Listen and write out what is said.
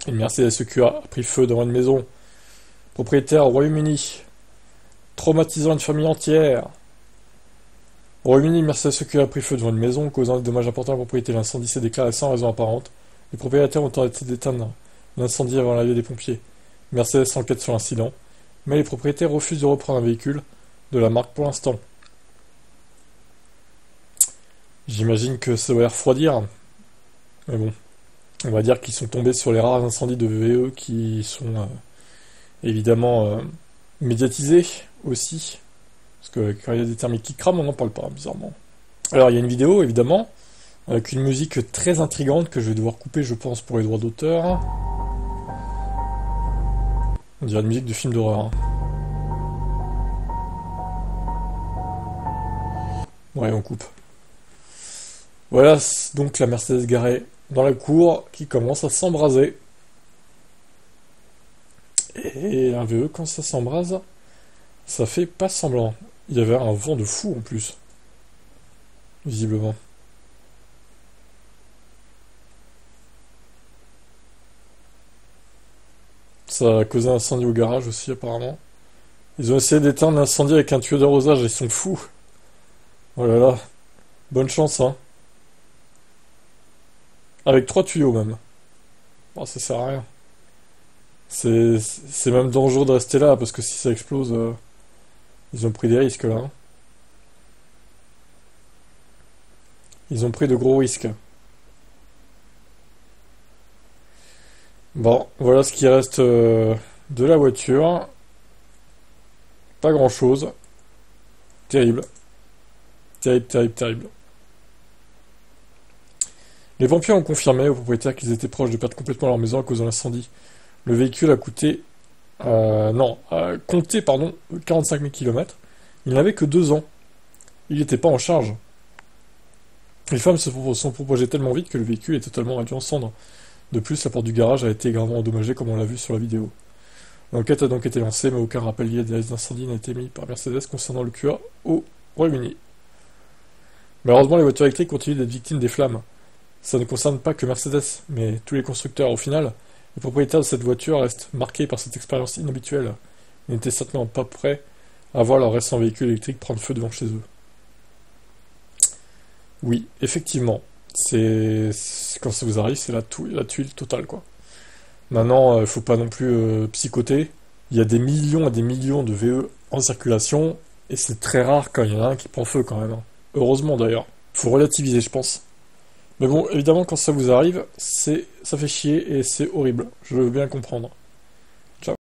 Une Mercedes EQA a pris feu devant une maison. Propriétaire au Royaume-Uni. Traumatisant une famille entière. Au Royaume-Uni, une Mercedes EQA a pris feu devant une maison, causant des dommages importants à la propriété. L'incendie s'est déclaré sans raison apparente. Les propriétaires ont tenté d'éteindre l'incendie avant l'arrivée des pompiers. Mercedes enquête sur l'incident, mais les propriétaires refusent de reprendre un véhicule de la marque pour l'instant. J'imagine que ça va les refroidir, mais bon, on va dire qu'ils sont tombés sur les rares incendies de VE qui sont évidemment médiatisés aussi, parce que quand il y a des thermiques qui crament, on n'en parle pas, bizarrement. Alors il y a une vidéo, évidemment, avec une musique très intrigante que je vais devoir couper, je pense, pour les droits d'auteur. On dirait une musique de film d'horreur. Hein. Ouais, on coupe. Voilà donc la Mercedes garée dans la cour qui commence à s'embraser. Et un VE, quand ça s'embrase, ça fait pas semblant. Il y avait un vent de fou en plus, visiblement. Ça a causé un incendie au garage aussi, apparemment. Ils ont essayé d'éteindre l'incendie avec un tuyau d'arrosage, ils sont fous. Oh là là, bonne chance, hein. Avec 3 tuyaux même. Bon, ça sert à rien. C'est même dangereux de rester là, parce que si ça explose, ils ont pris des risques là. Hein. Ils ont pris de gros risques. Bon, voilà ce qui reste de la voiture. Pas grand chose. Terrible. Terrible, terrible, terrible. Les pompiers ont confirmé aux propriétaires qu'ils étaient proches de perdre complètement leur maison à cause de l'incendie. Le véhicule a coûté... a compté, pardon, 45 000 km. Il n'avait que 2 ans. Il n'était pas en charge. Les femmes se sont propagées tellement vite que le véhicule est totalement réduit en cendres. De plus, la porte du garage a été gravement endommagée comme on l'a vu sur la vidéo. L'enquête a donc été lancée, mais aucun rappel lié à des risques d'incendie n'a été mis par Mercedes concernant le QA au Royaume-Uni. Malheureusement, les voitures électriques continuent d'être victimes des flammes. Ça ne concerne pas que Mercedes, mais tous les constructeurs. Au final, les propriétaires de cette voiture restent marqués par cette expérience inhabituelle. Ils n'étaient certainement pas prêts à voir leur récent véhicule électrique prendre feu devant chez eux. Oui, effectivement, quand ça vous arrive, c'est la tuile totale, quoi. Maintenant, il faut pas non plus psychoter. Il y a des millions et des millions de VE en circulation, et c'est très rare quand il y en a un qui prend feu quand même. Hein. Heureusement d'ailleurs. Faut relativiser, je pense. Mais bon, évidemment, quand ça vous arrive, ça fait chier et c'est horrible. Je veux bien comprendre.